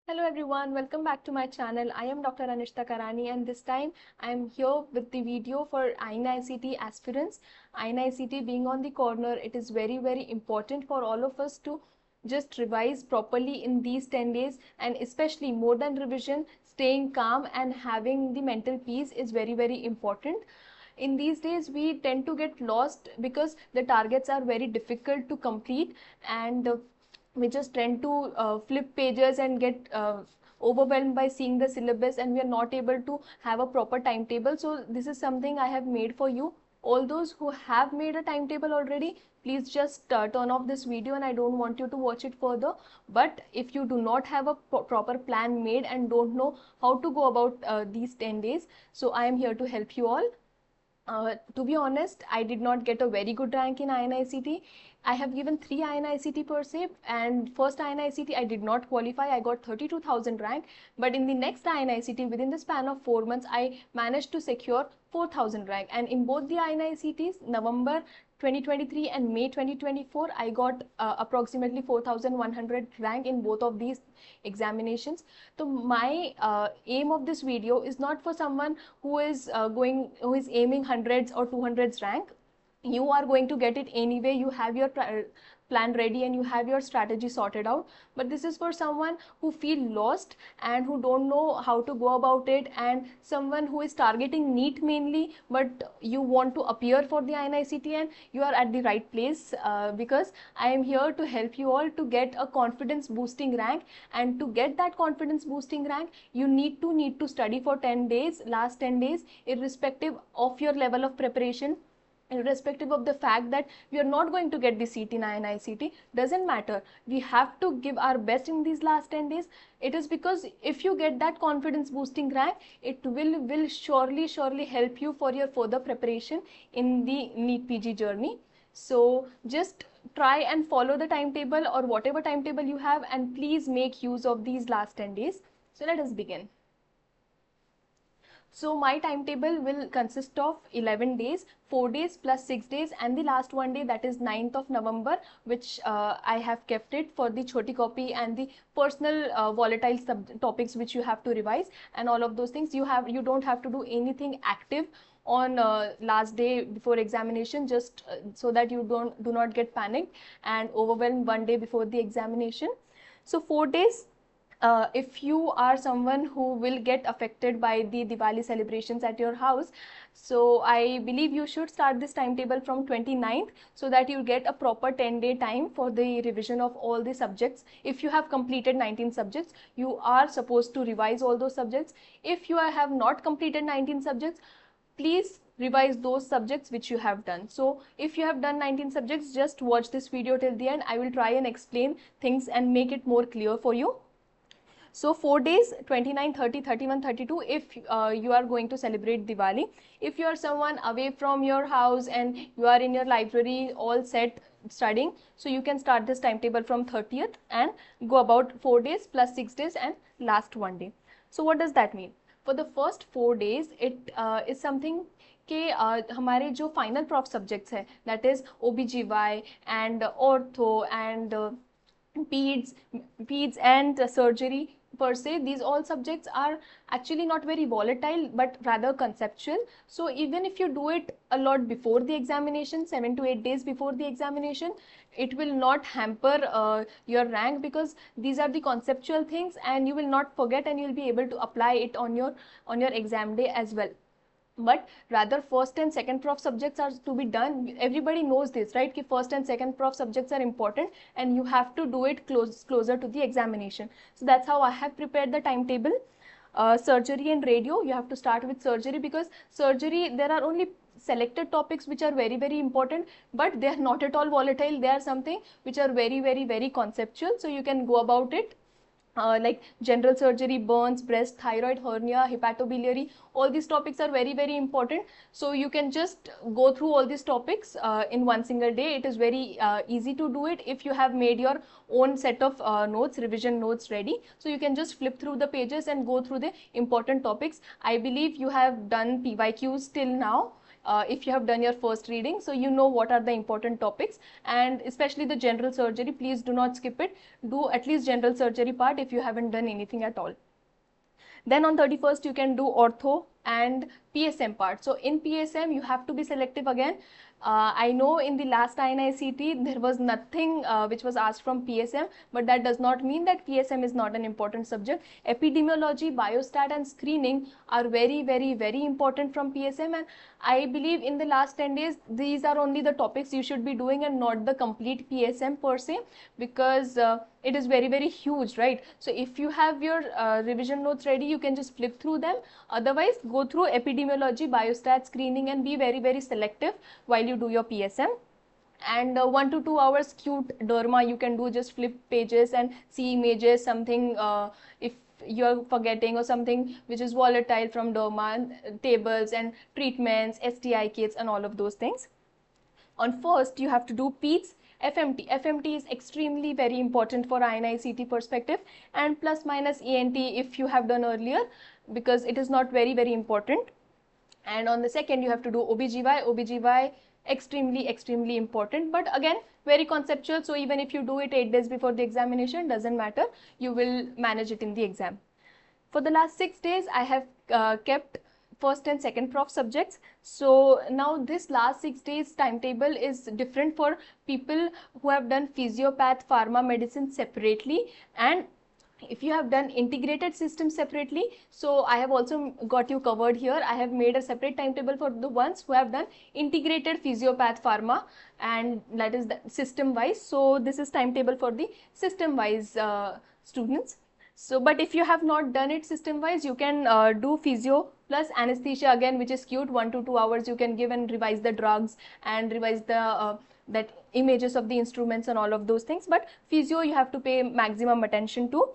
Hello everyone, welcome back to my channel. I am Dr.Anishta and this time I am here with the video for INICET aspirants. INICET being on the corner, it is very important for all of us to just revise properly in these 10 days, and especially more than revision, staying calm and having the mental peace is very important. In these days we tend to get lost because the targets are very difficult to complete, and we just tend to flip pages and get overwhelmed by seeing the syllabus, and we are not able to have a proper timetable. So this is something I have made for you. All those who have made a timetable already, please just turn off this video, and I don't want you to watch it further. But if you do not have a proper plan made and don't know how to go about these 10 days, so I am here to help you all. To be honest, I did not get a very good rank in INICET. I have given 3 INICET per se, and first INICET I did not qualify. I got 32,000 rank, but in the next INICET, within the span of 4 months, I managed to secure 4,000 rank. And in both the INICETs, November 2023 and May 2024, I got approximately 4,100 rank in both of these examinations. So my aim of this video is not for someone who is aiming hundreds or 200s rank. You are going to get it anyway. You have your plan ready and you have your strategy sorted out, but this is for someone who feel lost and who don't know how to go about it, and someone who is targeting NEET mainly, but you want to appear for the INICET, and you are at the right place, because I am here to help you all to get a confidence boosting rank. And to get that confidence boosting rank, you need to study for 10 days, last 10 days, irrespective of your level of preparation, irrespective of the fact that we are not going to get the seat in INICET. Doesn't matter, we have to give our best in these last 10 days. It is because if you get that confidence boosting rank, it will surely help you for your further preparation in the NEET PG journey. So just try and follow the timetable or whatever timetable you have, and please make use of these last 10 days. So let us begin. So my timetable will consist of 11 days, 4 days plus 6 days, and the last one day, that is 9th of November, which I have kept it for the choti copy and the personal volatile topics which you have to revise, and all of those things. You don't have to do anything active on last day before examination, just so that you do not get panicked and overwhelmed one day before the examination. So 4 days. If you are someone who will get affected by the Diwali celebrations at your house, so I believe you should start this timetable from 29th, so that you get a proper 10-day time for the revision of all the subjects. If you have completed 19 subjects, you are supposed to revise all those subjects. If you have not completed 19 subjects, please revise those subjects which you have done. So if you have done 19 subjects, just watch this video till the end. I will try and explain things and make it more clear for you. So 4 days, 29, 30, 31, 32, if you are going to celebrate Diwali. If you are someone away from your house and you are in your library all set studying, so you can start this timetable from 30th and go about 4 days plus 6 days and last one day. So what does that mean? For the first 4 days, it is something कि हमारे जो final prof subjects है, that is OBGY and ortho and peds and surgery per se, these all subjects are actually not very volatile but rather conceptual. So even if you do it a lot before the examination, 7 to 8 days before the examination, it will not hamper your rank, because these are the conceptual things and you will not forget, and you will be able to apply it on your exam day as well. But rather first and second prof subjects are to be done. Everybody knows this, right? Ki first and second prof subjects are important and you have to do it closer to the examination. So that's how I have prepared the timetable. Surgery and radio, you have to start with surgery, because surgery, there are only selected topics which are very important, but they are not at all volatile. They are something which are very conceptual, so you can go about it. Like general surgery, burns, breast, thyroid, hernia, hepatobiliary, all these topics are very important. So you can just go through all these topics in one single day. It is very easy to do it if you have made your own set of notes, revision notes ready. So you can just flip through the pages and go through the important topics. I believe you have done PYQs till now, if you have done your first reading, so you know what are the important topics, and especially the general surgery, please do not skip it. Do at least general surgery part if you haven't done anything at all. Then on 31st you can do ortho and PSM part. So in PSM you have to be selective again. I know in the last INICET there was nothing which was asked from PSM, but that does not mean that PSM is not an important subject. Epidemiology, biostat and screening are very, very, very important from PSM, and I believe in the last 10 days these are only the topics you should be doing and not the complete PSM per se, because it is very, very huge, right? So if you have your revision notes ready, you can just flip through them. Otherwise, go through epidemiology, biostat, screening and be very, very selective while you do your PSM. And 1 to 2 hours cute derma you can do, just flip pages and see images, something if you're forgetting, or something which is volatile from derma, tables and treatments, STI kits and all of those things. On first you have to do PEDS, FMT. FMT is extremely very important for INICET perspective, and plus minus ENT if you have done earlier, because it is not very, very important. And on the second you have to do OBGY. OBGY extremely, extremely important, but again very conceptual, so even if you do it 8 days before the examination, doesn't matter, you will manage it in the exam. For the last 6 days I have kept first and second prof subjects. So now this last 6 days timetable is different for people who have done physiopath, pharma, medicine separately, and if you have done integrated system separately. So I have also got you covered here. I have made a separate timetable for the ones who have done integrated physiopath, pharma, and that is the system wise. So this is timetable for the system wise students. So but if you have not done it system wise, you can do physio plus anesthesia again, which is cute. 1 to 2 hours you can give and revise the drugs and revise the that images of the instruments and all of those things. But physio you have to pay maximum attention to.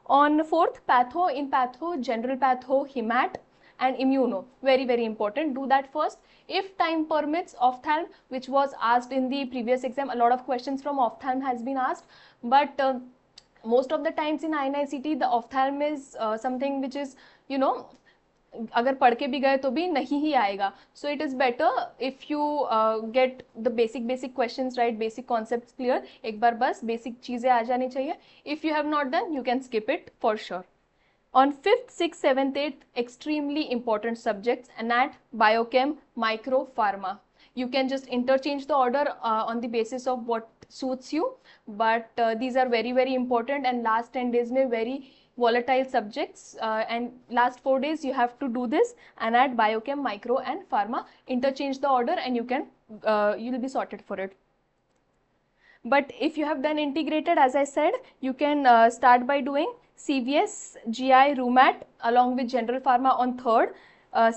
On fourth, patho, in patho, general patho, hemat and immuno, very, very important. Do that first. If time permits, ophthalm, which was asked in the previous exam, a lot of questions from ophthalm has been asked, but most of the times in INICET the ophthalm is something which is, you know, अगर पढ़ के भी गए तो भी नहीं ही आएगा. So it is better if you get the basic questions right, basic concepts clear. एक बार बस basic चीजें आ जानी चाहिए. If you have not done, you can skip it for sure. On 5th, 6th, 7th, 8th, extremely important subjects: anat, biochem, micro, pharma. You can just interchange the order on the basis of what suits you, but these are very, very important, and last 10 days में very volatile subjects, and last 4 days you have to do this: anat, biochem, micro and pharma. Interchange the order and you can you will be sorted for it. But if you have done integrated, as I said, you can start by doing CVS, GI, rheumat along with general pharma on 3rd,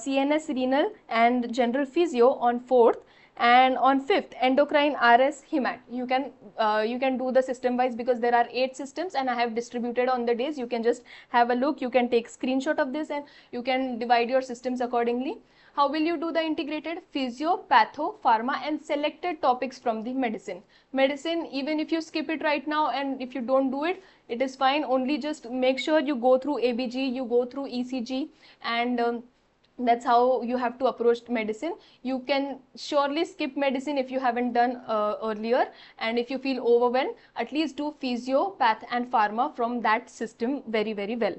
CNS, renal and general physio on 4th, and on 5th endocrine, RS, hemat. You can do the system wise, because there are 8 systems and I have distributed on the days. You can just have a look, you can take screenshot of this and you can divide your systems accordingly. How will you do the integrated? Physio, patho, pharma and selected topics from the medicine. Medicine, even if you skip it right now and if you don't do it, it is fine. Only just make sure you go through ABG, you go through ECG, and that's how you have to approach medicine. You can surely skip medicine if you haven't done earlier, and if you feel overwhelmed, at least do physio, path and pharma from that system very, very well.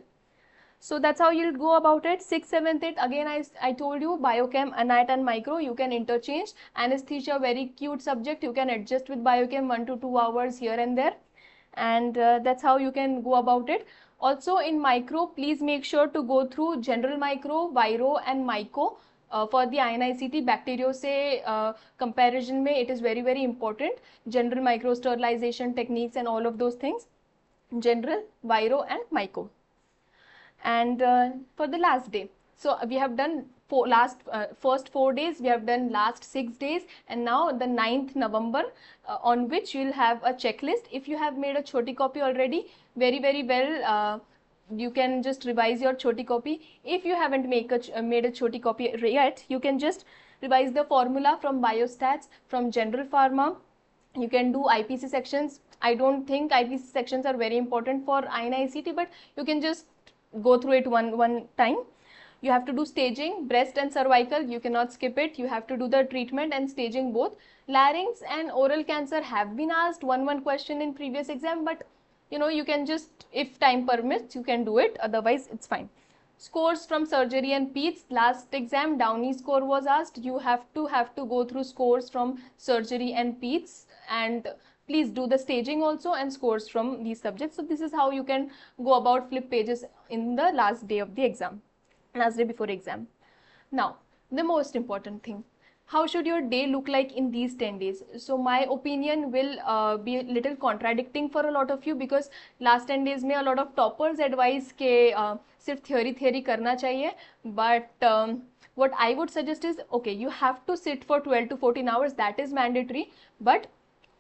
So that's how you'll go about it. 6th, 7th, 8th, again I told you, biochem, anat and micro, you can interchange. Anesthesia, very cute subject, you can adjust with biochem 1 to 2 hours here and there, and that's how you can go about it. Also in micro, please make sure to go through general micro, viro and myco. For the INICET bacterio से comparison में, it is very, very important. General micro, sterilization techniques and all of those things. General, viro and myco. And for the last day, so we have done first 4 days, we have done last 6 days, and now the 9th November, on which you will have a checklist. If you have made a choti copy already, very, very well, you can just revise your choti copy. If you haven't made a choti copy yet, you can just revise the formula from biostats, from general pharma. You can do IPC sections. I don't think IPC sections are very important for INICET, but you can just go through it one time. You have to do staging, breast and cervical, you cannot skip it. You have to do the treatment and staging both. Larynx and oral cancer have been asked one question in previous exam, but you know, you can just, if time permits, you can do it, otherwise it's fine. Scores from surgery and peds, last exam Downey score was asked. You have to go through scores from surgery and peds, and please do the staging also and scores from these subjects. So this is how you can go about flip pages in the last day of the exam, last day before exam. Now, the most important thing, how should your day look like in these 10 days? So my opinion will be a little contradicting for a lot of you, because last 10 days में a lot of toppers advise के सिर्फ theory करना चाहिए, but what I would suggest is, okay, you have to sit for 12 to 14 hours, that is mandatory, but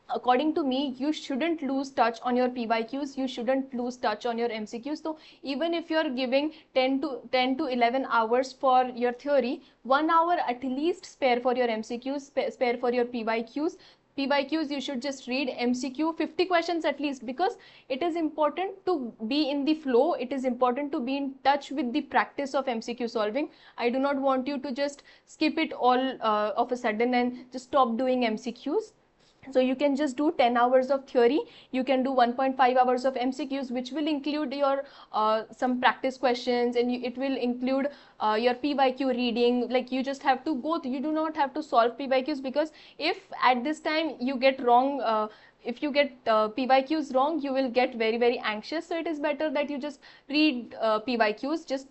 according to me, you shouldn't lose touch on your PYQs, you shouldn't lose touch on your MCQs. So even if you're giving 10 to 11 hours for your theory, 1 hour at least spare for your MCQs, spare for your PYQs. PYQs you should just read, MCQ 50 questions at least, because it is important to be in the flow, it is important to be in touch with the practice of MCQ solving. I do not want you to just skip it all of a sudden and just stop doing MCQs. So you can just do 10 hours of theory, you can do 1.5 hours of MCQs, which will include your some practice questions, and it will include your PYQ reading. Like, you just have to go, you do not have to solve PYQs, because if at this time you get wrong, if you get PYQs wrong, you will get very anxious. So it is better that you just read PYQs, just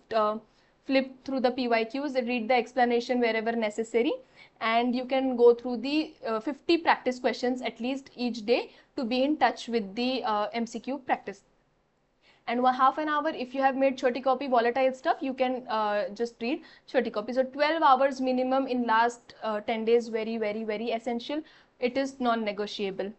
flip through the PYQs, read the explanation wherever necessary, and you can go through the 50 practice questions at least each day to be in touch with the MCQ practice. And half an hour, if you have made choti copy volatile stuff, you can just read choti copy. So 12 hours minimum in last 10 days, very essential. It is non-negotiable.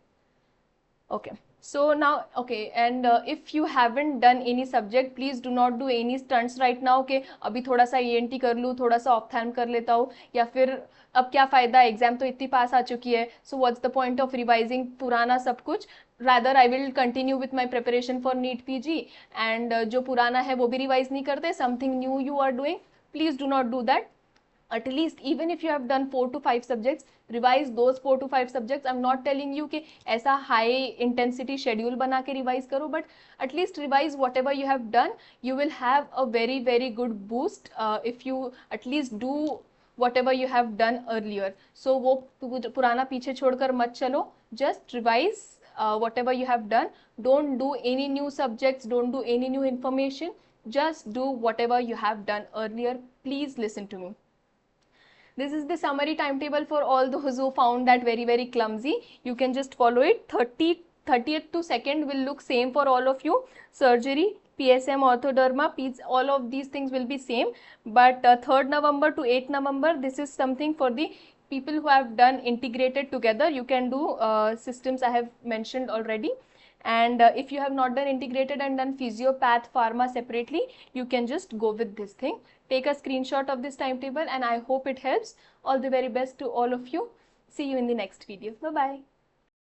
Okay. So now, okay, and if you haven't done any subject, please do not do any stunts right now. Okay, अभी थोड़ा सा ENT कर लूँ, थोड़ा सा ophthalm कर लेता हूँ, या फिर अब क्या फ़ायदा, एग्जाम तो इतनी पास आ चुकी है. So what's the point of revising पुराना सब कुछ? Rather I will continue with my preparation for NEET PG, and जो पुराना है वो भी revise नहीं करते, something new you are doing. Please do not do that. At least even if you have done 4 to 5 subjects, revise those 4 to 5 subjects. I'm not telling you कि ऐसा high intensity schedule बना के revise करो, but at least revise whatever you have done. You will have a very good boost if you at least do whatever you have done earlier. So वो पुराना पीछे छोड़कर मत चलो, just revise whatever you have done. Don't do any new subjects, don't do any new information, just do whatever you have done earlier. Please listen to me. This is the summary timetable for all those who found that very clumsy. You can just follow it. 30th to 2nd will look same for all of you. Surgery, PSM, orthoderma, peds, all of these things will be same. But 3rd November to 8th November, this is something for the people who have done integrated together. You can do systems I have mentioned already. And if you have not done integrated and done physiopath, pharma separately, you can just go with this thing. Take a screenshot of this timetable, and I hope it helps. All the very best to all of you. See you in the next video. Bye-bye.